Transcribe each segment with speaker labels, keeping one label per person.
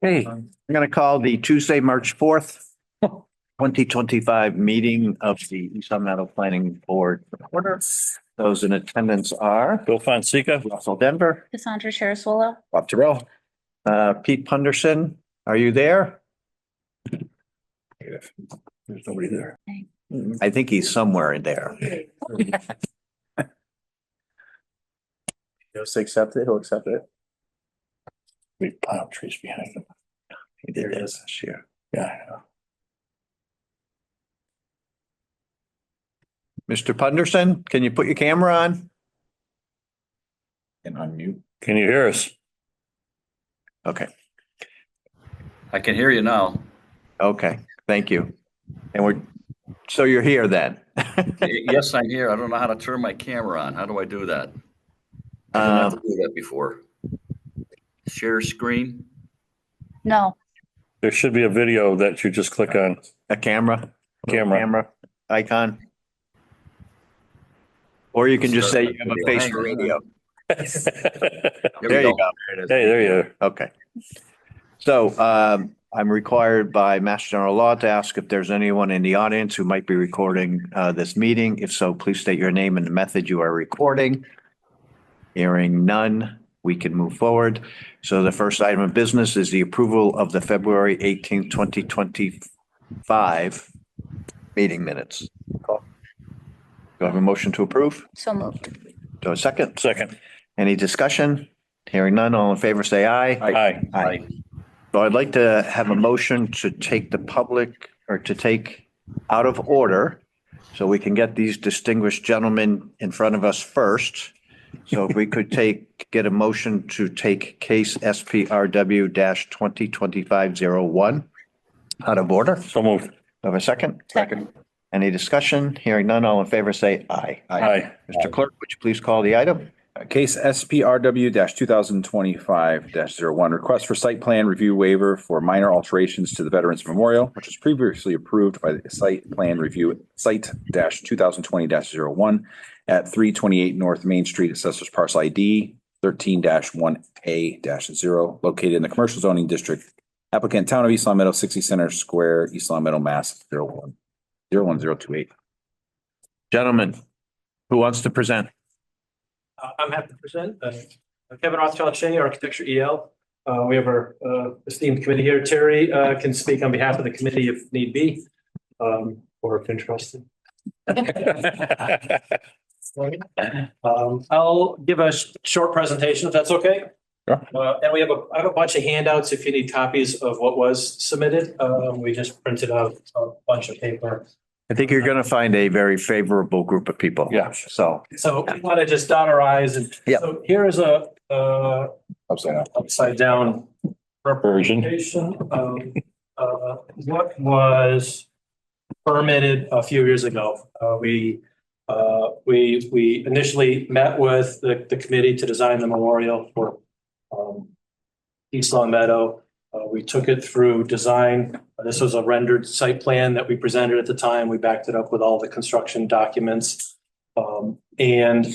Speaker 1: Hey, I'm going to call the Tuesday, March 4th, 2025 meeting of the East Long Meadow Planning Board to order. Those in attendance are
Speaker 2: Bill Fonseca.
Speaker 1: Russell Denver,
Speaker 3: Cassandra Charisuolo.
Speaker 1: Bob Terrell, Pete Punderson. Are you there?
Speaker 2: There's nobody there.
Speaker 1: I think he's somewhere in there.
Speaker 4: He'll accept it. He'll accept it.
Speaker 2: Big palm trees behind him.
Speaker 1: He did this year.
Speaker 2: Yeah, I know.
Speaker 1: Mr. Punderson, can you put your camera on?
Speaker 4: And unmute.
Speaker 2: Can you hear us?
Speaker 1: Okay.
Speaker 5: I can hear you now.
Speaker 1: Okay. Thank you. And so you're here then?
Speaker 5: Yes, I'm here. I don't know how to turn my camera on. How do I do that? I didn't have to do that before. Share screen.
Speaker 3: No,
Speaker 2: There should be a video that you just click on.
Speaker 1: A camera?
Speaker 2: Camera.
Speaker 1: Camera icon? Or you can just say you have a face for radio. There you go.
Speaker 2: Hey, there you are.
Speaker 1: Okay. So I'm required by Mass General Law to ask if there's anyone in the audience who might be recording this meeting. If so, please state your name and the method you are recording. Hearing none, we can move forward. So the first item of business is the approval of the February 18th, 2025 meeting minutes. Do I have a motion to approve?
Speaker 3: so moved.
Speaker 1: Do I have a second?
Speaker 2: Second.
Speaker 1: Any discussion? Hearing none, all in favor, say aye.
Speaker 2: Aye.
Speaker 1: Aye. So I'd like to have a motion to take the public or to take out of order so we can get these distinguished gentlemen in front of us first. So if we could get a motion to take case SPRW 2025-01 out of order.
Speaker 2: So moved.
Speaker 1: Do I have a second?
Speaker 3: Second.
Speaker 1: Any discussion? Hearing none, all in favor, say aye.
Speaker 2: Aye.
Speaker 1: Mr. Clerk, would you please call the item?
Speaker 4: Case SPRW 2025-01, request for site plan review waiver for minor alterations to the Veterans Memorial, which was previously approved by the site plan review site 2020-01 at 328 North Main Street, Assessors Parcel ID 13-1A-0, located in the Commercial Zoning District. Applicant Town of East Long Meadow, 60 Center Square, East Long Meadow, Mass. 01028.
Speaker 1: Gentlemen, who wants to present?
Speaker 6: I'm happy to present. Kevin Rothschild Shea, Architecture EL. We have our esteemed committee here. Terry can speak on behalf of the committee if need be, or if interested. I'll give a short presentation if that's okay.
Speaker 4: Sure.
Speaker 6: And I have a bunch of handouts if you need copies of what was submitted. We just printed out a bunch of paper.
Speaker 1: I think you're going to find a very favorable group of people.
Speaker 2: Yeah.
Speaker 1: So,
Speaker 6: So we want to just dot our i's and
Speaker 1: Yep.
Speaker 6: so here is a
Speaker 4: Upside down.
Speaker 6: upside down representation of what was permitted a few years ago. We initially met with the committee to design the memorial for East Long Meadow. We took it through design. This was a rendered site plan that we presented at the time. We backed it up with all the construction documents. And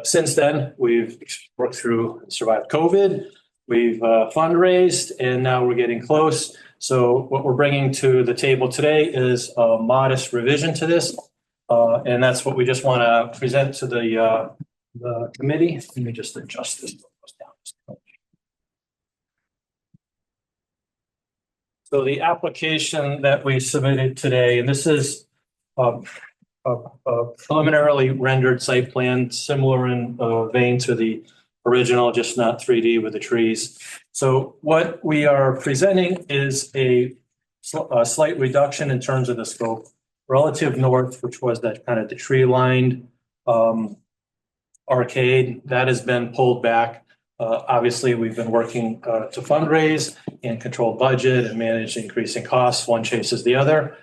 Speaker 6: since then, we've worked through and survived COVID. We've fundraised and now we're getting close. So what we're bringing to the table today is a modest revision to this. And that's what we just want to present to the committee. Let me just adjust this. So the application that we submitted today, and this is a preliminarily rendered site plan, similar in vein to the original, just not 3D with the trees. So what we are presenting is a slight reduction in terms of the scope relative north, which was that kind of the tree lined arcade that has been pulled back. Obviously, we've been working to fundraise and control budget and manage increasing costs. One chases the other.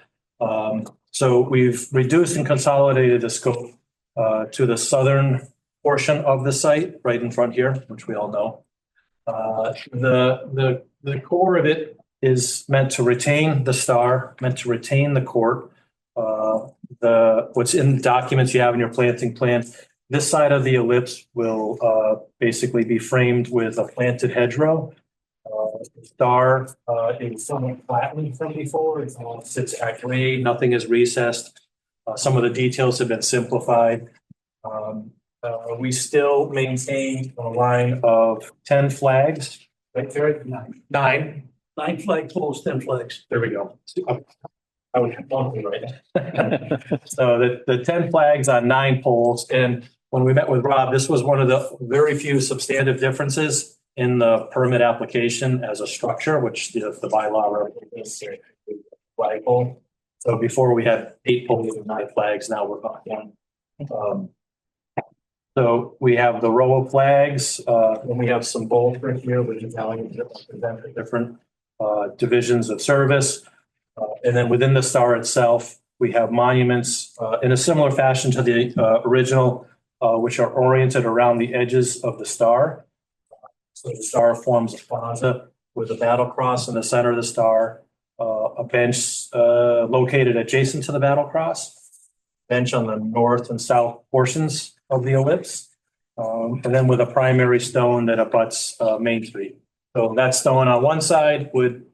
Speaker 6: So we've reduced and consolidated the scope to the southern portion of the site right in front here, which we all know. The core of it is meant to retain the star, meant to retain the court. What's in the documents you have in your planting plan. This side of the ellipse will basically be framed with a planted hedgerow. The star is somewhat flattened from before. It all sits at grade. Nothing is recessed. Some of the details have been simplified. We still maintain a line of 10 flags. Right there, nine.
Speaker 7: 9 flag poles, 10 flags.
Speaker 6: There we go. I was bumping right now. So the 10 flags on 9 poles. And when we met with Rob, this was one of the very few substantive differences in the permit application as a structure, which the bylaw represents a flagpole. So before we had 8 poles and 9 flags, now we're on 1. So we have the row of flags, and we have some bold print here, which is how you represent the different divisions of service. And then within the star itself, we have monuments in a similar fashion to the original, which are oriented around the edges of the star. So the star forms a plaza with a battle cross in the center of the star, a bench located adjacent to the battle cross, bench on the north and south portions of the ellipse, and then with a primary stone that abuts Main Street. So that stone on one side would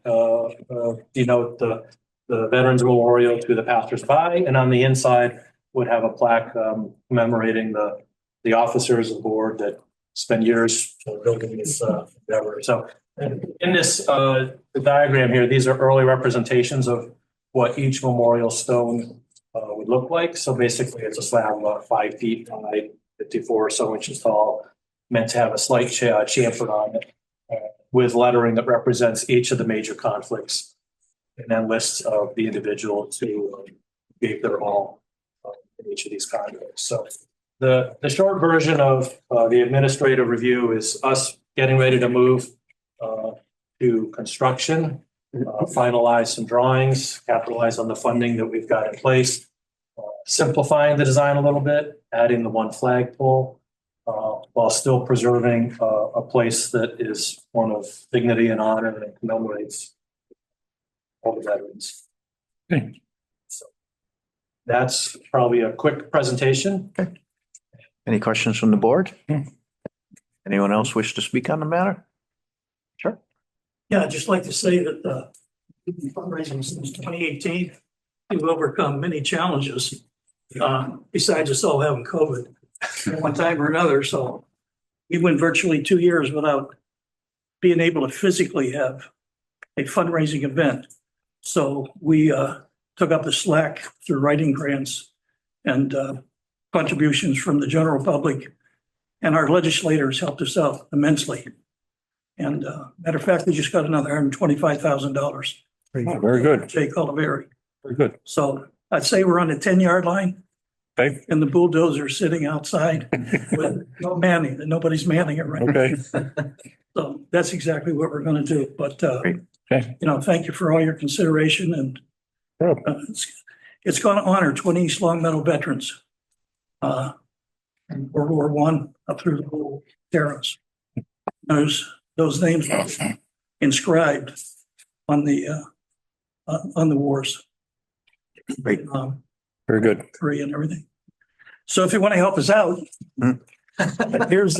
Speaker 6: denote the Veterans Memorial to the passersby, and on the inside would have a plaque commemorating the officers of the board that spend years building this endeavor. So in this the diagram here, these are early representations of what each memorial stone would look like. So basically it's a slab about 5 feet wide, 54 or so inches tall, meant to have a slight chamfer on it with lettering that represents each of the major conflicts, and then lists of the individuals who gave their all in each of these conflicts. So the short version of the administrative review is us getting ready to move to construction, finalize some drawings, capitalize on the funding that we've got in place, simplifying the design a little bit, adding the 1 flagpole, while still preserving a place that is one of dignity and honor and commemorates all the veterans.
Speaker 2: Okay.
Speaker 6: So that's probably a quick presentation.
Speaker 1: Any questions from the board? Anyone else wish to speak on the matter? Sure.
Speaker 7: Yeah, I'd just like to say that fundraising since 2018, we've overcome many challenges besides us all having COVID at one time or another. So we went virtually 2 years without being able to physically have a fundraising event. So we took up the slack through writing grants and contributions from the general public, and our legislators helped us out immensely. And matter of fact, we just got another $125,000.
Speaker 2: Very good.
Speaker 7: Jay Coliveri.
Speaker 2: Very good.
Speaker 7: So I'd say we're on the 10-yard line.
Speaker 2: Okay.
Speaker 7: And the bulldozer sitting outside with no manning, and nobody's manning it right now.
Speaker 2: Okay.
Speaker 7: So that's exactly what we're going to do. But,
Speaker 2: Okay.
Speaker 7: thank you for all your consideration. And
Speaker 2: Sure.
Speaker 7: it's going to honor 20 East Long Meadow veterans. World War I up through the whole eras. Those names are inscribed on the wars.
Speaker 1: Great.
Speaker 2: Very good.
Speaker 7: Korea and everything. So if you want to help us out, here's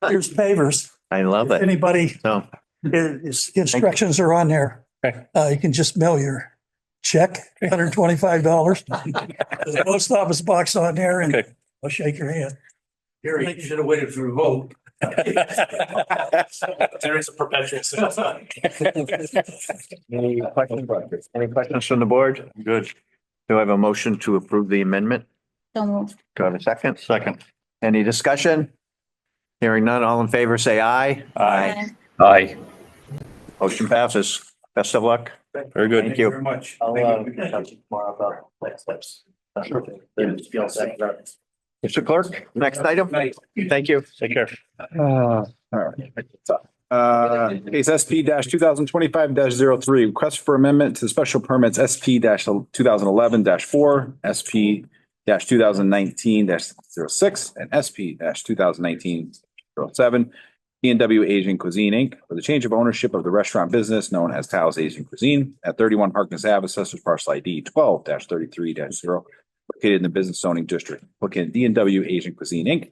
Speaker 7: pavers.
Speaker 1: I love it.
Speaker 7: Anybody,
Speaker 1: So,
Speaker 7: his instructions are on there.
Speaker 2: Okay.
Speaker 7: You can just mail your check, $125. There's a post office box on there, and
Speaker 2: Okay.
Speaker 7: I'll shake your hand.
Speaker 6: Gary, you should have waited for a vote. There is a perpetual sales.
Speaker 1: any questions from the board?
Speaker 2: Good.
Speaker 1: Do I have a motion to approve the amendment?
Speaker 3: So moved.
Speaker 1: Do I have a second? Second. Any discussion? Hearing none, all in favor, say aye.
Speaker 5: Aye.
Speaker 1: Motion passes. Best of luck.
Speaker 2: Very good.
Speaker 1: Thank you.
Speaker 6: Very much.
Speaker 7: I'll,
Speaker 6: talk to you tomorrow about next steps. Sure.
Speaker 1: Mr. Clerk, next item. Thank you.
Speaker 2: Take care.
Speaker 4: All right. Case SP 2025-03, request for amendment to special permits SP 2011-4, SP 2019-06, and SP 2019-07. B&W Asian Cuisine, Inc. for the change of ownership of the restaurant business known as Tao's Asian Cuisine at 31 Harkness Ave, Assessor's Parcel ID 12-33-0, located in the Business Zoning District. Located B&W Asian Cuisine, Inc.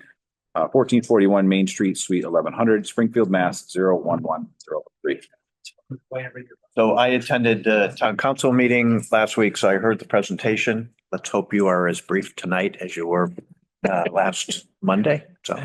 Speaker 4: 1441 Main Street, Suite 1100, Springfield, Mass. 01103.
Speaker 1: So I attended the town council meeting last week, so I heard the presentation. Let's hope you are as brief tonight as you were last Monday. So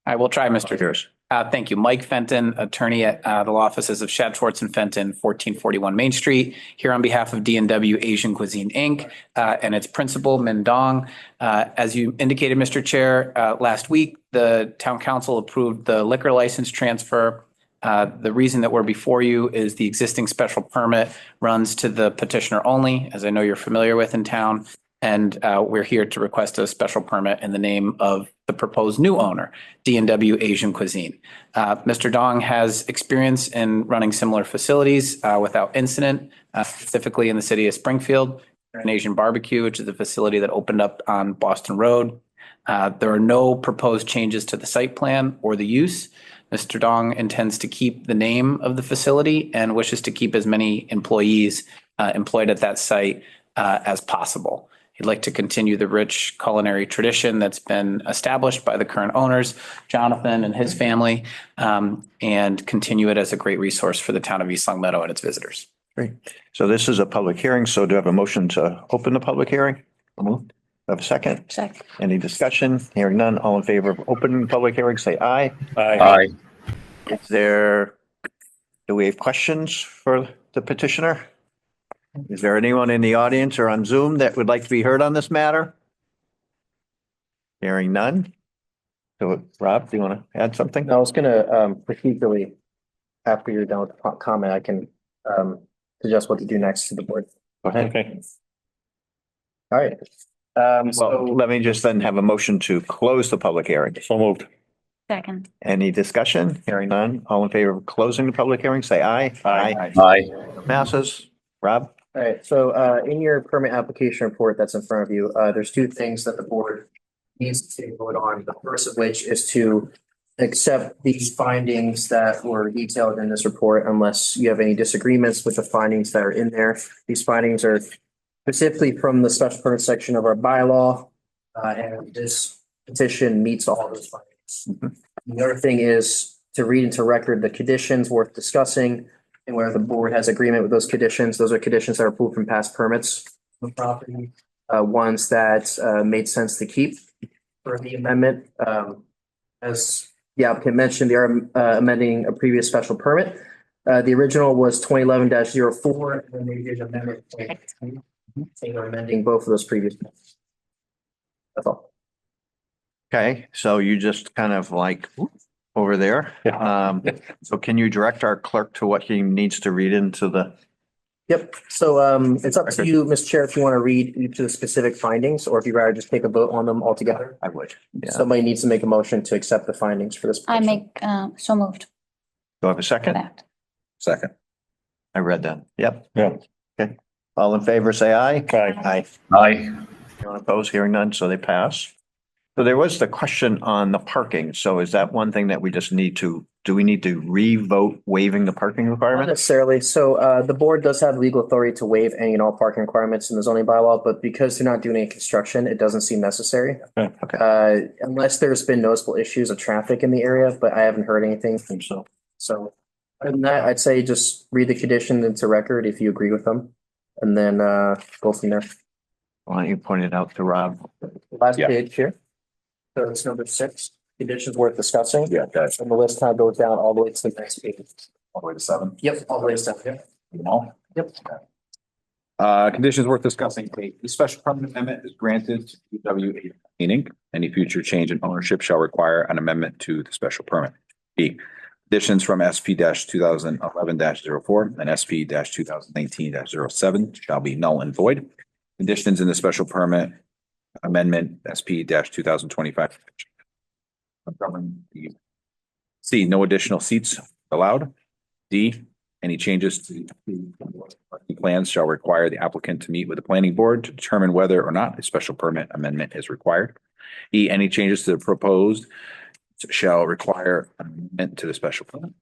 Speaker 8: I will try, Mr.
Speaker 1: yours.
Speaker 8: Thank you. Mike Fenton, attorney at the law offices of Shad Schwartz and Fenton, 1441 Main Street, here on behalf of D&W Asian Cuisine, Inc. And its principal, Min Dong. As you indicated, Mr. Chair, last week, the town council approved the liquor license transfer. The reason that we're before you is the existing special permit runs to the petitioner only, as I know you're familiar with in town. And we're here to request a special permit in the name of the proposed new owner, D&W Asian Cuisine. Mr. Dong has experience in running similar facilities without incident, specifically in the city of Springfield, an Asian Barbecue, which is a facility that opened up on Boston Road. There are no proposed changes to the site plan or the use. Mr. Dong intends to keep the name of the facility and wishes to keep as many employees employed at that site as possible. He'd like to continue the rich culinary tradition that's been established by the current owners, Jonathan and his family, and continue it as a great resource for the town of East Long Meadow and its visitors.
Speaker 1: Great. So this is a public hearing. So do I have a motion to open the public hearing? Moved. Do I have a second?
Speaker 3: Second.
Speaker 1: Any discussion? Hearing none. All in favor of opening the public hearing, say aye.
Speaker 2: Aye.
Speaker 1: Do we have questions for the petitioner? Is there anyone in the audience or on Zoom that would like to be heard on this matter? Hearing none. So Rob, do you want to add something?
Speaker 9: I was gonna procedurally, after you're done with the comment, I can suggest what to do next to the board.
Speaker 1: Go ahead.
Speaker 2: Okay.
Speaker 9: All right.
Speaker 1: Well,
Speaker 9: So
Speaker 1: let me just then have a motion to close the public hearing.
Speaker 2: So moved.
Speaker 3: Second.
Speaker 1: Any discussion? Hearing none. All in favor of closing the public hearing, say aye.
Speaker 2: Aye.
Speaker 1: Passes. Rob?
Speaker 9: all right, so in your permit application report that's in front of you, there's two things that the board needs to vote on. The first of which is to accept these findings that were detailed in this report unless you have any disagreements with the findings that are in there. These findings are specifically from the special permit section of our bylaw, and this petition meets all those findings. The other thing is to read into record the conditions worth discussing and where the board has agreement with those conditions. Those are conditions that are approved from past permits of property, ones that made sense to keep for the amendment. As the applicant mentioned, they are amending a previous special permit. The original was 2011-04, and then they did amendment. They are amending both of those previous. That's all.
Speaker 1: Okay, so you just kind of like over there.
Speaker 2: Yeah.
Speaker 1: So can you direct our clerk to what he needs to read into the?
Speaker 9: Yep. So it's up to you, Mr. Chair, if you want to read each of the specific findings, or if you'd rather just take a vote on them altogether.
Speaker 1: I would. Yeah. Do
Speaker 9: Somebody needs to make a motion to accept the findings for this.
Speaker 3: I
Speaker 9: petition.
Speaker 3: make, so moved.
Speaker 1: I have a second?
Speaker 3: That.
Speaker 4: Second.
Speaker 1: I read that. Yep.
Speaker 2: Yeah.
Speaker 1: Okay. All in favor, say aye.
Speaker 2: Aye.
Speaker 1: Aye. Anyone opposed? Hearing none, so they pass. So there was the question on the parking. So is that one thing that we just need to, do we need to re-vote waiving the parking
Speaker 9: Not
Speaker 1: requirement?
Speaker 9: necessarily. So the board does have legal authority to waive any and all parking requirements in the zoning bylaw, but because they're not doing any construction, it doesn't seem necessary.
Speaker 1: Okay.
Speaker 9: Unless there's been noticeable issues of traffic in the area, but I haven't heard anything.
Speaker 1: So,
Speaker 9: So other than that, I'd say just read the conditions into record if you agree with them, and then go from there.
Speaker 1: why don't you point it out to Rob?
Speaker 9: Last
Speaker 4: Yeah.
Speaker 9: page here. So it's number 6, conditions worth discussing.
Speaker 4: Yeah, that's
Speaker 9: And the list kind of goes down all the way to the next page.
Speaker 4: all the way to 7.
Speaker 9: Yep, all the way down. Yep.
Speaker 4: Yep. Conditions worth discussing. The special permit amendment is granted to DW meaning any future change in ownership shall require an amendment to the special permit. B, additions from SP-2011-04 and SP-2019-07 shall be null and void. Conditions in the special permit amendment SP-2025. C, no additional seats allowed. D, any changes to plans shall require the applicant to meet with the planning board to determine whether or not a special permit amendment is required. E, any changes to the proposed shall require an amendment to the special permit.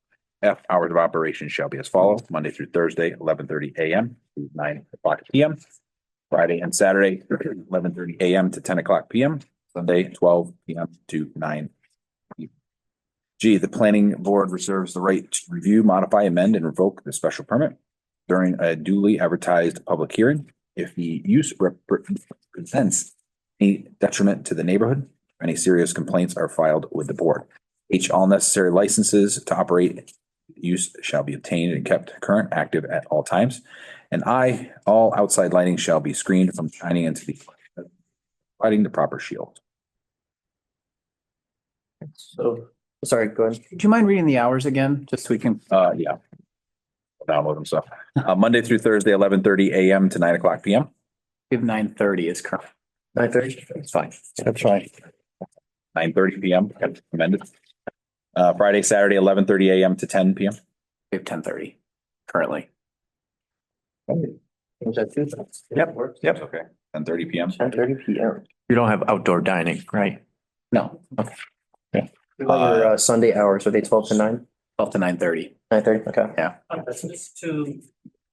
Speaker 4: F, hours of operation shall be as follows: Monday through Thursday, 11:30 a.m. to 9 o'clock p.m. Friday and Saturday, 11:30 a.m. to 10 o'clock p.m. Sunday, 12 p.m. to 9 G, the planning board reserves the right to review, modify, amend, and revoke the special permit during a duly advertised public hearing if the use represents any detriment to the neighborhood. Any serious complaints are filed with the board. H, all necessary licenses to operate use shall be obtained and kept current, active at all times. And I, all outside lighting shall be screened from shining into the, providing the proper shield.
Speaker 9: So, sorry, go ahead.
Speaker 8: Do you mind reading the hours again, just so we can?
Speaker 4: Yeah. Download them stuff. Monday through Thursday, 11:30 a.m. to 9 o'clock p.m.
Speaker 8: Give 9:30 is correct.
Speaker 9: 9:30?
Speaker 4: It's fine.
Speaker 2: That's fine.
Speaker 4: 9:30 p.m. Amended. Friday, Saturday, 11:30 a.m. to 10 p.m.
Speaker 8: We have 10:30 currently.
Speaker 9: Was that two?
Speaker 1: Yep.
Speaker 4: Yep. Okay. 10:30 p.m.
Speaker 9: 10:30 PM.
Speaker 1: You don't have outdoor dining, right?
Speaker 8: No,
Speaker 9: Sunday hours, are they 12 to 9?
Speaker 8: 12 to 9:30.
Speaker 9: 9:30, okay.
Speaker 10: Just to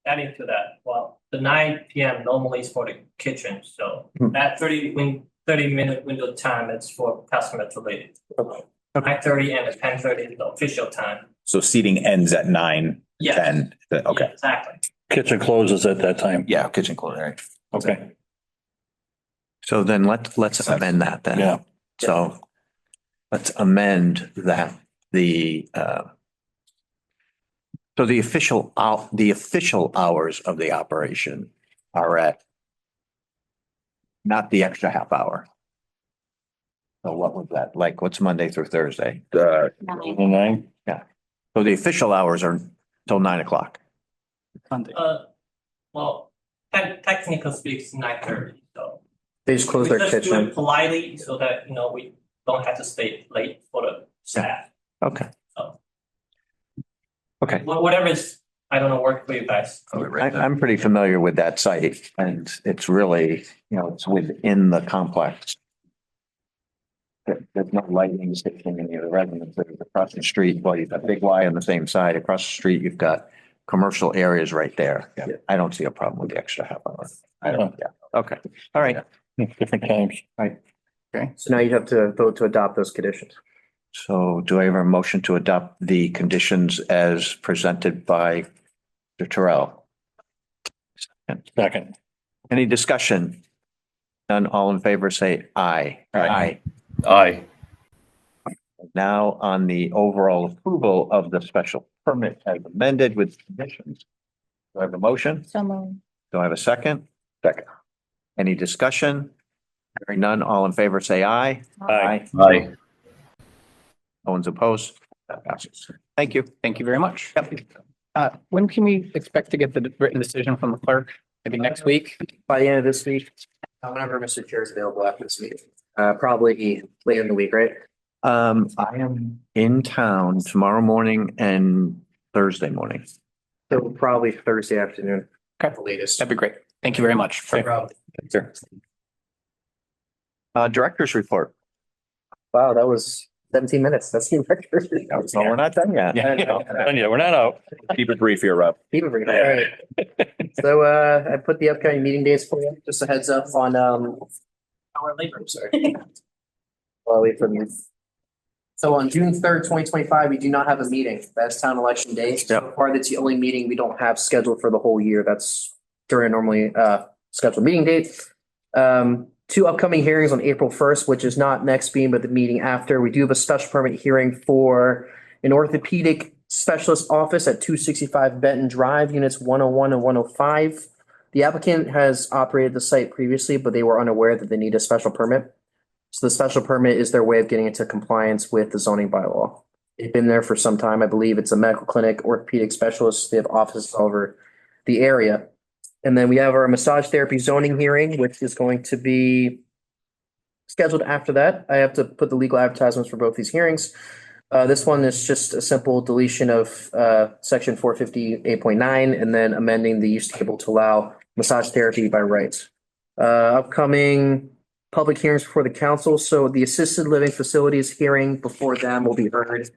Speaker 10: add into that, well, the 9 PM normally is for the kitchen, so that 30-minute window of time is for customer to leave. 9:30 and 10:30 is the official time.
Speaker 4: So seating ends at 9,
Speaker 10: Yeah.
Speaker 4: 10. Okay.
Speaker 10: Yeah, exactly.
Speaker 2: Kitchen closes at that time.
Speaker 4: Yeah, kitchen closing. Right.
Speaker 2: Okay.
Speaker 1: So then let's amend that then.
Speaker 2: Yeah.
Speaker 1: So let's amend that, so the official hours of the operation are at not the extra half hour. So what was that? Like, what's Monday through Thursday?
Speaker 2: Nine.
Speaker 1: So the official hours are till 9 o'clock.
Speaker 10: Well, technical speaks 9:30, so.
Speaker 9: They just close
Speaker 10: we
Speaker 9: their
Speaker 10: just do it
Speaker 9: kitchen.
Speaker 10: politely so that, we don't have to stay late for the staff.
Speaker 1: Okay.
Speaker 10: So.
Speaker 1: Okay.
Speaker 10: Whatever is, I don't know, work for you guys.
Speaker 1: I'm pretty familiar with that site and it's really, it's within the complex. There's no lighting sticking in the residences across the street. Well, you've got Big Y on the same side. Across the street, you've got commercial areas right there.
Speaker 4: Yeah.
Speaker 1: I don't see a problem with the extra half hour.
Speaker 4: I don't.
Speaker 1: Yeah. Okay. All right.
Speaker 2: Different times.
Speaker 9: So now you have to vote to adopt those conditions.
Speaker 1: So do I have a motion to adopt the conditions as presented by Mr. Terrell?
Speaker 2: Second.
Speaker 1: Any discussion? None, all in favor, say aye.
Speaker 4: Aye.
Speaker 5: Aye.
Speaker 1: Now on the overall approval of the special permit as amended with conditions. Do I have a motion?
Speaker 3: So moved.
Speaker 1: Do I have a second?
Speaker 4: Second.
Speaker 1: Any discussion? Hearing none, all in favor, say aye.
Speaker 2: Aye.
Speaker 5: Aye.
Speaker 1: No one's opposed. That passes. Thank you.
Speaker 8: Thank you very much.
Speaker 1: Yep.
Speaker 8: When can we expect to get the written decision from the clerk? Maybe next week?
Speaker 9: By the end of this week, whenever Mr. Chair is available after this meeting, probably later in the week, right?
Speaker 1: I am in town tomorrow morning and Thursday morning.
Speaker 9: So probably Thursday afternoon.
Speaker 8: Okay.
Speaker 9: The latest.
Speaker 8: That'd be great. Thank you very much.
Speaker 9: No problem.
Speaker 1: Director's report.
Speaker 9: Wow, that was 17 minutes. That's the record.
Speaker 1: So we're not done yet.
Speaker 2: Yeah, we're not out.
Speaker 4: Keep it brief here, Rob.
Speaker 9: Keep it brief. All right. So I put the upcoming meeting dates for you. Just a heads up on our labor. I'm sorry. While I wait for me. So on June 3rd, 2025, we do not have a meeting. That's town election day. So far, that's the only meeting we don't have scheduled for the whole year. That's during a normally scheduled meeting date. Two upcoming hearings on April 1st, which is not next meeting, but the meeting after. We do have a special permit hearing for an orthopedic specialist office at 265 Benton Drive, units 101 and 105. The applicant has operated the site previously, but they were unaware that they need a special permit. So the special permit is their way of getting into compliance with the zoning bylaw. They've been there for some time. I believe it's a medical clinic, orthopedic specialist. They have offices all over the area. And then we have our massage therapy zoning hearing, which is going to be scheduled after that. I have to put the legal advertisements for both these hearings. This one is just a simple deletion of section 458.9 and then amending the use table to allow massage therapy by right. Upcoming public hearings before the council. So the assisted living facilities hearing before them will be heard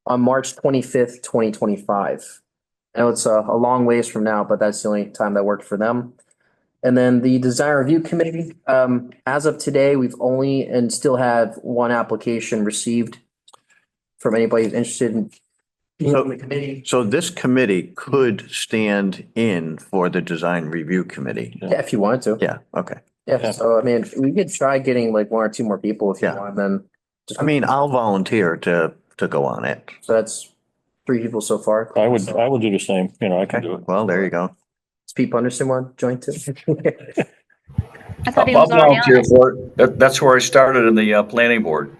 Speaker 9: on March 25th, 2025. I know it's a long ways from now, but that's the only time that worked for them. And then the design review committee, as of today, we've only and still have one application received from anybody who's interested in being on the committee.
Speaker 1: So this committee could stand in for the design review committee.
Speaker 9: Yeah, if you wanted to.
Speaker 1: Yeah, okay.
Speaker 9: Yeah, so I mean, we could try getting like one or two more people if you
Speaker 1: Yeah.
Speaker 9: want, then.
Speaker 1: I mean, I'll volunteer to go on it.
Speaker 9: So that's 3 people so far.
Speaker 2: I would do the same, you know, I can do it.
Speaker 1: Well, there you go.
Speaker 9: Does Pete Punderson want to join too?
Speaker 3: I thought he
Speaker 5: I'll
Speaker 3: was already on
Speaker 5: volunteer
Speaker 3: it.
Speaker 5: for it. That's where I started in the planning board.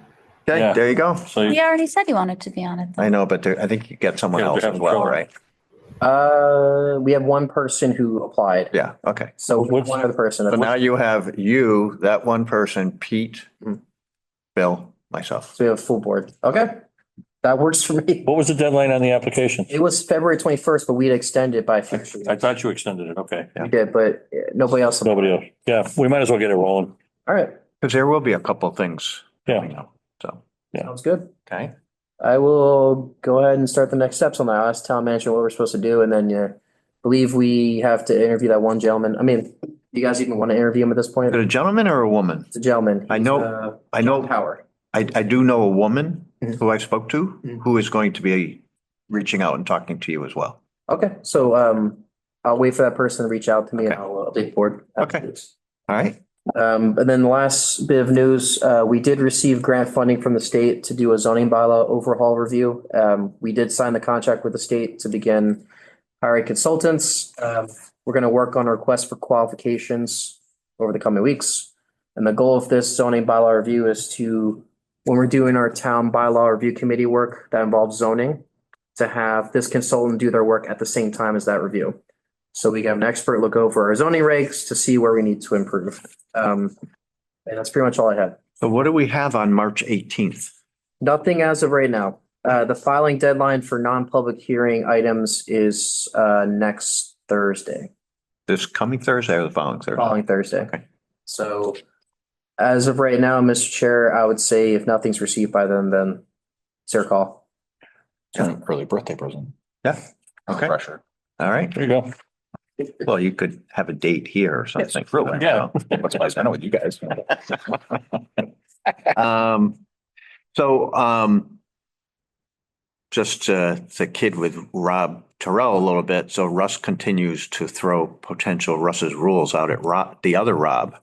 Speaker 1: Okay,
Speaker 2: Yeah.
Speaker 1: there you go.
Speaker 2: So
Speaker 3: He already said he wanted to be on it. though.
Speaker 1: I know, but I think you get someone
Speaker 2: Yeah,
Speaker 1: else
Speaker 2: they're
Speaker 1: as
Speaker 2: having
Speaker 1: well,
Speaker 2: trouble.
Speaker 1: right?
Speaker 9: We have one person who applied,
Speaker 1: Yeah, okay.
Speaker 9: so
Speaker 2: What's-
Speaker 9: one other person.
Speaker 1: So now you have you, that one person, Pete,
Speaker 9: Mhm.
Speaker 1: Bill, myself.
Speaker 9: So we have a full board. Okay, that works for me.
Speaker 2: what was the deadline on the application?
Speaker 9: It was February 21st, but we'd extended by a few weeks.
Speaker 2: I thought you extended it. Okay.
Speaker 9: We did, but nobody else.
Speaker 2: Nobody else. Yeah, we might as well get it rolling.
Speaker 9: All right,
Speaker 1: Because there will be a couple things coming
Speaker 2: Yeah.
Speaker 1: up, so,
Speaker 9: sounds good.
Speaker 1: okay.
Speaker 9: I will go ahead and start the next steps on that. I'll ask town manager what we're supposed to do, and then believe we have to interview that one gentleman. I mean, do you guys even want to interview him at this point?
Speaker 1: Is it a gentleman or a woman?
Speaker 9: It's a gentleman.
Speaker 1: I
Speaker 9: He's,
Speaker 1: know- I
Speaker 9: John
Speaker 1: know,
Speaker 9: Howard.
Speaker 1: I do know a woman
Speaker 9: Mhm.
Speaker 1: who I spoke to,
Speaker 9: Mhm.
Speaker 1: who is going to be reaching out and talking to you as well.
Speaker 9: Okay, so I'll wait for that person to reach out to me and
Speaker 1: Okay.
Speaker 9: I'll update the board.
Speaker 1: Okay. All right,
Speaker 9: And then the last bit of news, we did receive grant funding from the state to do a zoning bylaw overhaul review. We did sign the contract with the state to begin hiring consultants. We're gonna work on a request for qualifications over the coming weeks. And the goal of this zoning bylaw review is to, when we're doing our town bylaw review committee work that involves zoning, to have this consultant do their work at the same time as that review. So we have an expert look over our zoning regs to see where we need to improve. And that's pretty much all I had.
Speaker 1: so what do we have on March 18th?
Speaker 9: Nothing as of right now. The filing deadline for non-public hearing items is next Thursday,
Speaker 1: This coming Thursday or the following Thursday?
Speaker 9: following Thursday.
Speaker 1: Okay.
Speaker 9: So as of right now, Mr. Chair, I would say if nothing's received by then it's your call.
Speaker 4: An early birthday present.
Speaker 1: Yeah, okay,
Speaker 4: Pressure.
Speaker 1: all right.
Speaker 2: There you go.
Speaker 1: Well, you could have a date here or something.
Speaker 2: Yeah.
Speaker 4: What's my, I know what you guys.
Speaker 1: Just to kid with Rob Terrell a little bit, so Russ continues to throw potential Russ's rules out at the other Rob.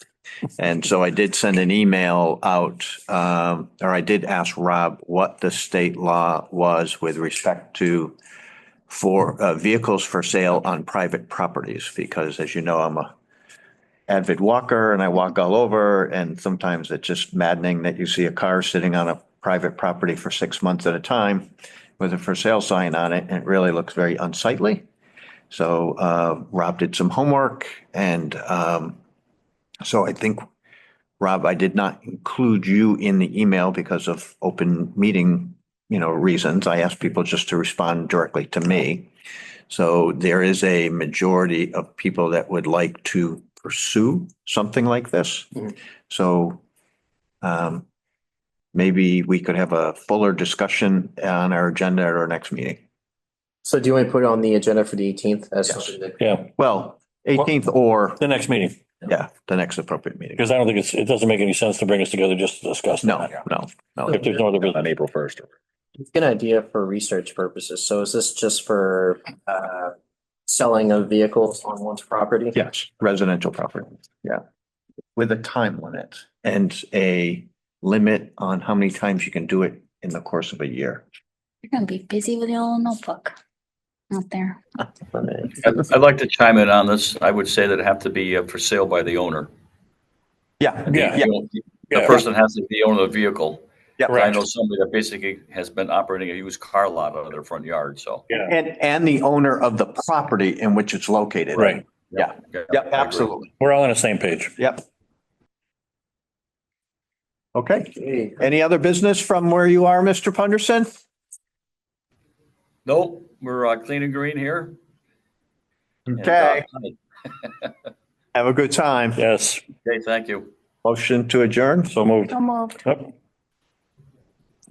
Speaker 1: And so I did send an email out, or I did ask Rob what the state law was with respect to for vehicles for sale on private properties, because as you know, I'm a avid walker and I walk all over, and sometimes it's just maddening that you see a car sitting on a private property for 6 months at a time with a for sale sign on it, and it really looks very unsightly. So Rob did some homework, and so I think, Rob, I did not include you in the email because of open meeting, reasons. I asked people just to respond directly to me. So there is a majority of people that would like to pursue something like this.
Speaker 9: Mhm.
Speaker 1: So maybe we could have a fuller discussion on our agenda at our next meeting.
Speaker 9: So do you want to put it on the agenda for the 18th as
Speaker 1: Yes.
Speaker 9: something that?
Speaker 2: Yeah,
Speaker 1: Well, 18th or,
Speaker 2: the next meeting,
Speaker 1: yeah, the next appropriate meeting.
Speaker 2: because I don't think it doesn't make any sense to bring us together just to discuss.
Speaker 1: No,
Speaker 2: that.
Speaker 1: no.
Speaker 2: If there's no other business.
Speaker 4: On April 1st.
Speaker 9: Good idea for research purposes. So is this just for selling of vehicles on one's property?
Speaker 1: Yes, residential property, yeah. With a time limit and a limit on how many times you can do it in the course of a year.
Speaker 3: You're gonna be busy with your little notebook out there.
Speaker 5: I'd like to chime in on this. I would say that it have to be for sale by the owner.
Speaker 1: Yeah,
Speaker 2: Yeah.
Speaker 5: The
Speaker 2: Yeah.
Speaker 5: person has to be the owner of the vehicle.
Speaker 1: yeah.
Speaker 5: I know somebody that basically has been operating a used car lot out of their front yard, so.
Speaker 2: Yeah,
Speaker 1: And the owner of the property in which it's located.
Speaker 2: right.
Speaker 1: Yeah,
Speaker 5: I
Speaker 1: yep,
Speaker 5: agree.
Speaker 1: absolutely.
Speaker 2: We're all on the same page.
Speaker 1: Yep. Okay, any other business from where you are, Mr. Punderson?
Speaker 5: Nope, we're clean and green here. And,
Speaker 1: Okay, have a good time.
Speaker 2: Yes,
Speaker 5: Okay, thank you.
Speaker 1: Motion to adjourn?
Speaker 2: so moved.
Speaker 3: So moved.
Speaker 2: Yep.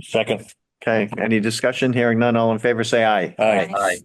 Speaker 2: Second.
Speaker 1: Okay, any discussion? Hearing none, all in favor, say aye.
Speaker 2: Aye.
Speaker 5: Aye.